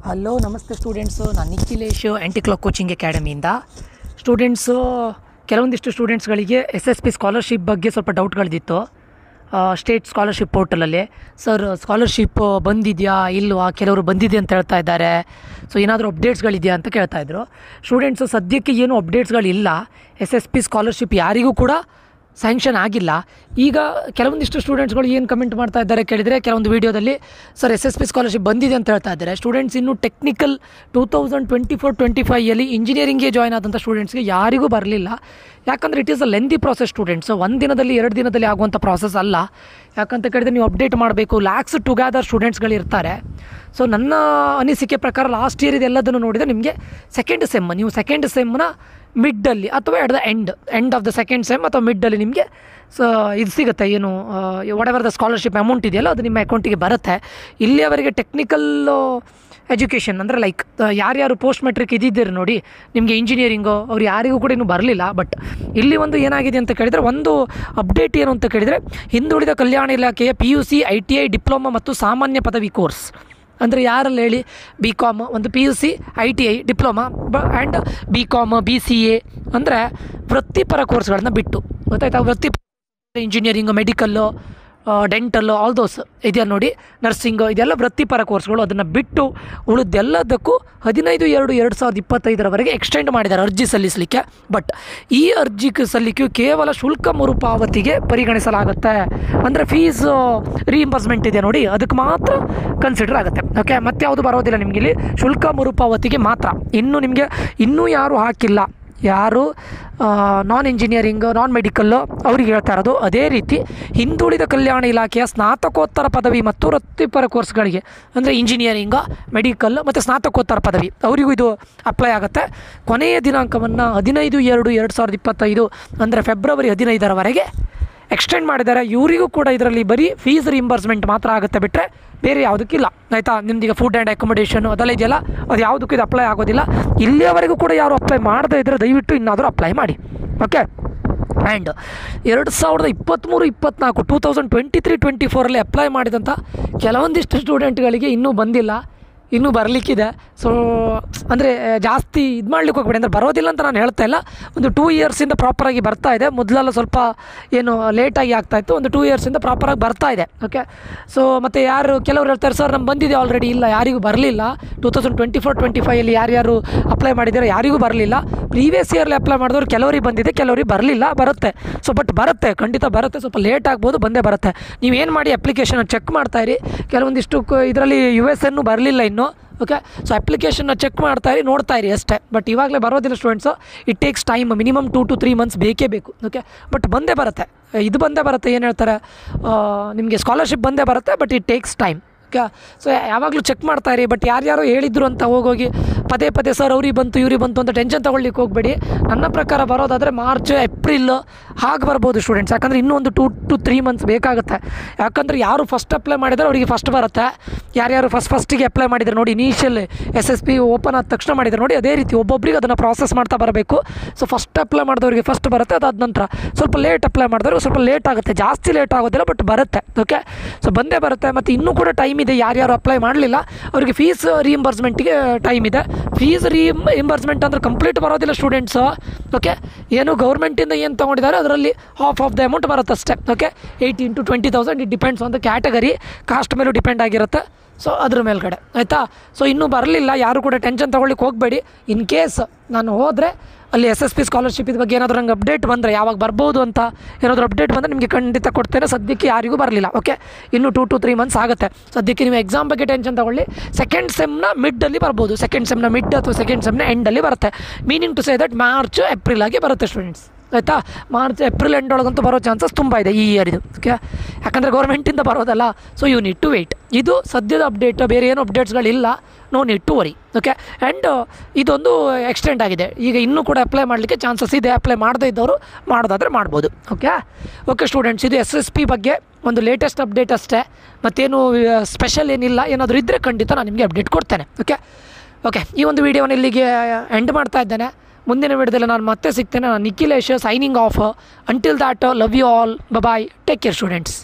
Hello ನಮಸ್ತೆ students, ನಾನು ನಿಖಿಲೇಶ್ ಆ್ಯಂಟಿ clock coaching ಅಕಾಡೆಮಿಯಿಂದ. ಕೆಲವೊಂದಿಷ್ಟು ಸ್ಟೂಡೆಂಟ್ಸ್ಗಳಿಗೆ SSP ಸ್ಕಾಲರ್ಶಿಪ್ ಬಗ್ಗೆ ಸ್ವಲ್ಪ ಡೌಟ್ಗಳಿದ್ದಿತ್ತು. ಸ್ಟೇಟ್ ಸ್ಕಾಲರ್ಶಿಪ್ ಪೋರ್ಟಲಲ್ಲಿ ಸರ್ ಸ್ಕಾಲರ್ಶಿಪ್ ಬಂದಿದೆಯಾ ಇಲ್ವಾ, ಕೆಲವರು ಬಂದಿದೆ ಅಂತ ಹೇಳ್ತಾ ಇದ್ದಾರೆ. ಸೊ ಏನಾದರೂ ಅಪ್ಡೇಟ್ಸ್ಗಳಿದೆಯಾ ಅಂತ ಕೇಳ್ತಾಯಿದ್ರು ಸ್ಟೂಡೆಂಟ್ಸು. ಸದ್ಯಕ್ಕೆ ಏನು ಅಪ್ಡೇಟ್ಸ್ಗಳಿಲ್ಲ. SSP ಸ್ಕಾಲರ್ಶಿಪ್ ಯಾರಿಗೂ ಕೂಡ ಸ್ಯಾಂಕ್ಷನ್ ಆಗಿಲ್ಲ. ಈಗ ಕೆಲವೊಂದಿಷ್ಟು ಸ್ಟೂಡೆಂಟ್ಸ್ಗಳು ಏನು ಕಮೆಂಟ್ ಮಾಡ್ತಾ ಇದ್ದಾರೆ ಕೇಳಿದರೆ, ಕೆಲವೊಂದು ವೀಡಿಯೋದಲ್ಲಿ ಸರ್ SSP ಸ್ಕಾಲರ್ಶಿಪ್ ಬಂದಿದೆ ಅಂತ ಹೇಳ್ತಾ ಇದ್ದಾರೆ. ಸ್ಟೂಡೆಂಟ್ಸ್ ಇನ್ನೂ ಟೆಕ್ನಿಕಲ್ 2024-25 ಇಂಜಿನಿಯರಿಂಗ್ಗೆ ಜಾಯ್ನ್ ಆದಂಥ ಸ್ಟೂಡೆಂಟ್ಸ್ಗೆ ಯಾರಿಗೂ ಬರಲಿಲ್ಲ. ಯಾಕಂದರೆ it is a lengthy process students. ಒಂದು ದಿನದಲ್ಲಿ 2 ದಿನದಲ್ಲಿ ಆಗುವಂಥ ಪ್ರಾಸೆಸ್ ಅಲ್ಲ. ಯಾಕಂತ ಕೇಳಿದರೆ ನೀವು ಅಪ್ಡೇಟ್ ಮಾಡಬೇಕು, ಲ್ಯಾಕ್ಸ್ ಟುಗೆದರ್ ಸ್ಟೂಡೆಂಟ್ಸ್ಗಳು ಇರ್ತಾರೆ. ಸೊ ನನ್ನ ಅನಿಸಿಕೆ ಪ್ರಕಾರ ಲಾಸ್ಟ್ ಇಯರ್ ಇದೆಲ್ಲದನ್ನು ನೋಡಿದರೆ ನಿಮಗೆ ಸೆಕೆಂಡ್ ಸೆಮ್, ನೀವು ಸೆಕೆಂಡ್ ಸೆಮ್ನ ಮಿಡ್ಡಲ್ಲಿ ಅಥವಾ at the end of the second sem ಅಥವಾ ಮಿಡ್ಡಲ್ಲಿ ನಿಮಗೆ ಇದು ಸಿಗುತ್ತೆ, ಏನು what ever the scholarship amount ಇದೆಯಲ್ಲ ಅದು ನಿಮ್ಮ ಅಕೌಂಟಿಗೆ ಬರುತ್ತೆ. ಇಲ್ಲಿಯವರೆಗೆ ಟೆಕ್ನಿಕಲ್ ಎಜುಕೇಷನ್ ಅಂದರೆ ಲೈಕ್ ಯಾರ್ಯಾರು ಪೋಸ್ಟ್ ಮೆಟ್ರಿಕ್ ಇದ್ದಿದ್ದೀರಿ ನೋಡಿ, ನಿಮಗೆ ಇಂಜಿನಿಯರಿಂಗು ಅವ್ರು ಯಾರಿಗೂ ಕೂಡ ಇನ್ನೂ ಬರಲಿಲ್ಲ. ಬಟ್ ಇಲ್ಲಿ ಒಂದು ಏನಾಗಿದೆ ಅಂತ ಕೇಳಿದರೆ, ಒಂದು ಅಪ್ಡೇಟ್ ಏನು ಅಂತ ಕೇಳಿದರೆ, ಹಿಂದುಳಿದ ಕಲ್ಯಾಣ ಇಲಾಖೆಯ PUC ITI ಡಿಪ್ಲೊಮಾ ಮತ್ತು ಸಾಮಾನ್ಯ ಪದವಿ ಕೋರ್ಸ್ ಅಂದರೆ ಯಾರಲ್ಲಿ ಹೇಳಿ, BCom, ಒಂದು PUC ITI diploma and BCom BCA ಅಂದರೆ ವೃತ್ತಿಪರ ಕೋರ್ಸ್ಗಳನ್ನ ಬಿಟ್ಟು, ಗೊತ್ತಾಯ್ತಾ, ವೃತ್ತಿಪರ engineering, medical, dental, all those ಇದೆಯಲ್ಲ ನೋಡಿ, ನರ್ಸಿಂಗು, ಇದೆಲ್ಲ ವೃತ್ತಿಪರ ಕೋರ್ಸ್ಗಳು. ಅದನ್ನು ಬಿಟ್ಟು ಉಳಿದೆಲ್ಲದಕ್ಕೂ 15/2/2025 ಎಕ್ಸ್ಟೆಂಡ್ ಮಾಡಿದ್ದಾರೆ ಅರ್ಜಿ ಸಲ್ಲಿಸಲಿಕ್ಕೆ. ಬಟ್ ಈ ಅರ್ಜಿ ಸಲ್ಲಿಕೆಯು ಕೇವಲ ಶುಲ್ಕ ಮರುಪಾವತಿಗೆ ಪರಿಗಣಿಸಲಾಗುತ್ತೆ. ಅಂದರೆ ಫೀಸ್ ರೀಇಂಬರ್ಸ್ಮೆಂಟ್ ಇದೆ ನೋಡಿ, ಅದಕ್ಕೆ ಮಾತ್ರ ಕನ್ಸಿಡರ್ ಆಗುತ್ತೆ. ಓಕೆ, ಮತ್ತೆ ಯಾವುದು ಬರೋದಿಲ್ಲ ನಿಮಗೆ ಇಲ್ಲಿ, ಶುಲ್ಕ ಮರುಪಾವತಿಗೆ ಮಾತ್ರ. ಇನ್ನೂ ಯಾರು ಹಾಕಿಲ್ಲ, ಯಾರು ನಾನ್ ಇಂಜಿನಿಯರಿಂಗ್ ನಾನ್ ಮೆಡಿಕಲ್ಲು ಅವ್ರಿಗೆ ಹೇಳ್ತಾ ಇರೋದು. ಅದೇ ರೀತಿ ಹಿಂದುಳಿದ ಕಲ್ಯಾಣ ಇಲಾಖೆಯ ಸ್ನಾತಕೋತ್ತರ ಪದವಿ ಮತ್ತು ವೃತ್ತಿಪರ ಕೋರ್ಸ್ಗಳಿಗೆ ಅಂದರೆ ಇಂಜಿನಿಯರಿಂಗ್, ಮೆಡಿಕಲ್ ಮತ್ತು ಸ್ನಾತಕೋತ್ತರ ಪದವಿ ಅವರಿಗೂ ಇದು ಅಪ್ಲೈ ಆಗುತ್ತೆ. ಕೊನೆಯ ದಿನಾಂಕವನ್ನು 15/2/2025 ಅಂದರೆ ಫೆಬ್ರವರಿ 15 ಎಕ್ಸ್ಟೆಂಡ್ ಮಾಡಿದ್ದಾರೆ. ಇವರಿಗೂ ಕೂಡ ಇದರಲ್ಲಿ ಬರೀ ಫೀಸ್ ರಿಇಂಬರ್ಸ್ಮೆಂಟ್ ಮಾತ್ರ ಆಗುತ್ತೆ, ಬಿಟ್ಟರೆ ಬೇರೆ ಯಾವುದಕ್ಕಿಲ್ಲ. ಆಯಿತಾ, ನಿಮ್ದೀಗ ಫುಡ್ ಆ್ಯಂಡ್ ಅಕೊಮಡೇಷನ್ ಅದೆಲ್ಲ ಇದೆಯಲ್ಲ, ಅದು ಯಾವುದಕ್ಕೂ ಇದು ಅಪ್ಲೈ ಆಗೋದಿಲ್ಲ. ಇಲ್ಲಿಯವರೆಗೂ ಕೂಡ ಯಾರು ಅಪ್ಲೈ ಮಾಡದೇ ಇದ್ದರೆ ದಯವಿಟ್ಟು ಇನ್ನಾದರೂ ಅಪ್ಲೈ ಮಾಡಿ. ಓಕೆ, ಆ್ಯಂಡ್ 2023-24 2023-24 ಅಪ್ಲೈ ಮಾಡಿದಂಥ ಕೆಲವೊಂದಿಷ್ಟು ಸ್ಟೂಡೆಂಟ್ಗಳಿಗೆ ಇನ್ನೂ ಬಂದಿಲ್ಲ, ಇನ್ನೂ ಬರಲಿಕ್ಕಿದೆ. ಸೊ ಅಂದರೆ ಜಾಸ್ತಿ ಇದು ಮಾಡ್ಲಿಕ್ಕೆ ಹೋಗ್ಬೇಡಿ, ಅಂದರೆ ಬರೋದಿಲ್ಲ ಅಂತ ನಾನು ಹೇಳ್ತಾ ಇಲ್ಲ. ಒಂದು 2 ಇಯರ್ಸಿಂದ ಪ್ರಾಪರಾಗಿ ಬರ್ತಾ ಇದೆ. ಮೊದಲೆಲ್ಲ ಸ್ವಲ್ಪ ಏನು ಲೇಟಾಗಿ ಆಗ್ತಾಯಿತ್ತು, ಒಂದು 2 ಇಯರ್ಸಿಂದ ಪ್ರಾಪರಾಗಿ ಬರ್ತಾ ಇದೆ. ಓಕೆ, ಸೊ ಮತ್ತು ಕೆಲವರು ಹೇಳ್ತಾರೆ ಸರ್ ನಮ್ಗೆ ಬಂದಿದೆ ಆಲ್ರೆಡಿ. ಇಲ್ಲ, ಯಾರಿಗೂ ಬರಲಿಲ್ಲ. 2024-25 ಯಾರ್ಯಾರು ಅಪ್ಲೈ ಮಾಡಿದ್ದಾರೆ ಯಾರಿಗೂ ಬರಲಿಲ್ಲ. ಪ್ರೀವಿಯಸ್ ಇಯರ್ಲಿ ಅಪ್ಲೈ ಮಾಡಿದವರು ಕೆಲವರಿಗೆ ಬಂದಿದೆ, ಕೆಲವರಿಗೆ ಬರಲಿಲ್ಲ. ಬರುತ್ತೆ, ಸೊ ಬಟ್ ಬರುತ್ತೆ, ಖಂಡಿತ ಬರುತ್ತೆ. ಸ್ವಲ್ಪ ಲೇಟ್ ಆಗ್ಬೋದು, ಬಂದೇ ಬರುತ್ತೆ. ನೀವೇನು ಮಾಡಿ ಅಪ್ಲಿಕೇಶನ್ ಚೆಕ್ ಮಾಡ್ತಾಯಿರಿ. ಕೆಲವೊಂದಿಷ್ಟು ಇದರಲ್ಲಿ USN ಬರಲಿಲ್ಲ ಇನ್ನೂ. ಓಕೆ, ಸೊ ಅಪ್ಲಿಕೇಶನ್ನ ಚೆಕ್ ಮಾಡ್ತಾಯಿರಿ, ನೋಡ್ತಾಯಿರಿ ಅಷ್ಟೇ. ಬಟ್ ಇವಾಗಲೇ ಬರೋದಿಲ್ಲ students, it takes time, minimum 2 to 3 months ಬೇಕೇ ಬೇಕು. ಓಕೆ, ಬಟ್ ಬಂದೇ ಬರುತ್ತೆ, ಇದು ಬಂದೇ ಬರುತ್ತೆ. ಏನು ಹೇಳ್ತಾರೆ, ನಿಮಗೆ ಸ್ಕಾಲರ್ಶಿಪ್ ಬಂದೇ ಬರುತ್ತೆ, but it takes time. Okay, so ಯಾವಾಗಲೂ ಚೆಕ್ ಮಾಡ್ತಾಯಿರಿ. ಬಟ್ ಯಾರ್ಯಾರೋ ಹೇಳಿದ್ರು ಅಂತ ಹೋಗೋಗಿ ಪದೇ ಸರ್ ಅವ್ರಿಗೆ ಬಂತು ಇವ್ರಿಗೆ ಬಂತು ಅಂತ ಟೆನ್ಷನ್ ತೊಗೊಳ್ಲಿಕ್ಕೆ ಹೋಗಬೇಡಿ. ನನ್ನ ಪ್ರಕಾರ ಬರೋದಾದರೆ ಮಾರ್ಚ್ ಏಪ್ರಿಲ್ ಹಾಗೆ ಬರ್ಬೋದು ಸ್ಟೂಡೆಂಟ್ಸ್. ಯಾಕಂದರೆ ಇನ್ನೂ ಒಂದು 2 to 3 months ಬೇಕಾಗುತ್ತೆ. ಯಾಕಂದರೆ ಯಾರು ಫಸ್ಟ್ ಅಪ್ಲೈ ಮಾಡಿದರೆ ಅವರಿಗೆ ಫಸ್ಟ್ ಬರುತ್ತೆ. ಯಾರ್ಯಾರು ಫಸ್ಟಿಗೆ ಅಪ್ಲೈ ಮಾಡಿದರೆ ನೋಡಿ, ಇನಿಷಿಯಲ್ SSP ಓಪನ್ ಆದ ತಕ್ಷಣ ಮಾಡಿದರೆ ನೋಡಿ, ಅದೇ ರೀತಿ ಒಬ್ಬೊಬ್ಬರಿಗೆ ಅದನ್ನು ಪ್ರಾಸೆಸ್ ಮಾಡ್ತಾ ಬರಬೇಕು. ಸೊ ಫಸ್ಟ್ ಅಪ್ಲೈ ಮಾಡಿದವರಿಗೆ ಫಸ್ಟ್ ಬರುತ್ತೆ, ಅದಾದ ನಂತರ ಸ್ವಲ್ಪ ಲೇಟ್ ಅಪ್ಲೈ ಮಾಡಿದವ್ರಿಗೆ ಸ್ವಲ್ಪ ಲೇಟ್ ಆಗುತ್ತೆ, ಜಾಸ್ತಿ ಲೇಟ್ ಆಗೋದಿಲ್ಲ, ಬಟ್ ಬರುತ್ತೆ. ಓಕೆ, ಸೊ ಬಂದೇ ಬರುತ್ತೆ. ಮತ್ತು ಇನ್ನೂ ಕೂಡ ಟೈಮ್ ಇದೆ. ಯಾರ್ಯಾರು ಅಪ್ಲೈ ಮಾಡಲಿಲ್ಲ ಅವರಿಗೆ ಫೀಸ್ ರೀಇಂಬರ್ಸ್ಮೆಂಟ್ಗೆ ಟೈಮ್ ಇದೆ. ಫೀಸ್ ರೀಇಂಬರ್ಸ್ಮೆಂಟ್ ಅಂದರೆ ಕಂಪ್ಲೀಟ್ ಬರೋದಿಲ್ಲ ಸ್ಟೂಡೆಂಟ್ಸು. ಓಕೆ, ಏನು ಗೌರ್ಮೆಂಟಿಂದ ಏನು ತೊಗೊಂಡಿದ್ದಾರೆ ಅದರಲ್ಲಿ ಹಾಫ್ ಆಫ್ ದ ಅಮೌಂಟ್ ಬರುತ್ತೆ ಅಷ್ಟೇ. Okay, 18,000 to 20,000 it depends on the category, cost ಮೇಲೂ ಡಿಪೆಂಡ್ ಆಗಿರುತ್ತೆ. ಸೊ ಅದ್ರ ಮೇಲ್ಗಡೆ ಆಯಿತಾ. ಸೊ ಇನ್ನೂ ಬರಲಿಲ್ಲ, ಯಾರು ಕೂಡ ಟೆನ್ಷನ್ ತೊಗೊಳ್ಳಿಕ್ಕೆ ಹೋಗಬೇಡಿ. ಇನ್ ಕೇಸ್ ನಾನು ಹೋದರೆ ಅಲ್ಲಿ SSP ಸ್ಕಾಲರ್ಶಿಪ್ ಇದ್ರ ಬಗ್ಗೆ ಏನಾದರೂ ನಂಗೆ ಅಪ್ಡೇಟ್ ಬಂದರೆ, ಯಾವಾಗ ಬರ್ಬೋದು ಅಂತ ಏನಾದರೂ ಅಪ್ಡೇಟ್ ಬಂದರೆ ನಿಮಗೆ ಖಂಡಿತ ಕೊಡ್ತೇನೆ. ಸದ್ಯಕ್ಕೆ ಯಾರಿಗೂ ಬರಲಿಲ್ಲ. ಓಕೆ, ಇನ್ನೂ 2 to 3 months ಆಗುತ್ತೆ. ಸದ್ಯಕ್ಕೆ ನೀವು ಎಕ್ಸಾಮ್ ಬಗ್ಗೆ ಟೆನ್ಷನ್ ತೊಗೊಳ್ಳಿ. ಸೆಕೆಂಡ್ ಸೆಮ್ನ ಮಿಡ್ಡಲ್ಲಿ ಬರ್ಬೋದು, ಸೆಕೆಂಡ್ ಸೆಮ್ನ ಮಿಡ್ ಅಥವಾ ಸೆಕೆಂಡ್ ಸೆಮ್ನ ಎಂಡಲ್ಲಿ ಬರುತ್ತೆ. Meaning to say that March April ಆಗಿ ಬರುತ್ತೆ ಸ್ಟೂಡೆಂಟ್ಸ್. ಆಯಿತಾ, ಮಾರ್ಚ್ ಏಪ್ರಿಲ್ ಎಂಡ್ ಒಳಗಂತೂ ಬರೋ ಚಾನ್ಸಸ್ ತುಂಬ ಇದೆ ಈ ಇಯರ್ ಇದು. ಓಕೆ, ಯಾಕಂದರೆ ಗೌರ್ಮೆಂಟಿಂದ ಬರೋದಲ್ಲ. So you need to wait. ಇದು ಸದ್ಯದ ಅಪ್ಡೇಟ್, ಬೇರೆ ಏನು ಅಪ್ಡೇಟ್ಸ್ಗಳಿಲ್ಲ. No need to worry. Okay, and ಇದೊಂದು ಎಕ್ಸ್ಟೆಂಡ್ ಆಗಿದೆ. ಈಗ ಇನ್ನೂ ಕೂಡ ಅಪ್ಲೈ ಮಾಡಲಿಕ್ಕೆ ಚಾನ್ಸಸ್ ಇದೆ. ಅಪ್ಲೈ ಮಾಡದೇ ಇದ್ದವರು ಮಾಡೋದಾದರೆ ಮಾಡ್ಬೋದು. ಓಕೆ ಸ್ಟೂಡೆಂಟ್ಸ್, ಇದು SSP ಬಗ್ಗೆ ಒಂದು ಲೇಟೆಸ್ಟ್ ಅಪ್ಡೇಟ್ ಅಷ್ಟೇ. ಮತ್ತೇನು ಸ್ಪೆಷಲ್ ಏನಿಲ್ಲ. ಏನಾದರೂ ಇದ್ದರೆ ಖಂಡಿತ ನಾನು ನಿಮಗೆ ಅಪ್ಡೇಟ್ ಕೊಡ್ತೇನೆ. ಓಕೆ, ಈ ಒಂದು ವಿಡಿಯೋನ ಇಲ್ಲಿಗೆ ಎಂಡ್ ಮಾಡ್ತಾ ಇದ್ದೇನೆ. ಮುಂದಿನ ವಿಡಿಯೋದಲ್ಲಿ ನಾನು ಮತ್ತೆ ಸಿಗ್ತೇನೆ. ನಾನು Nikhilesh, signing off. Until that, love you all, bye, take care students.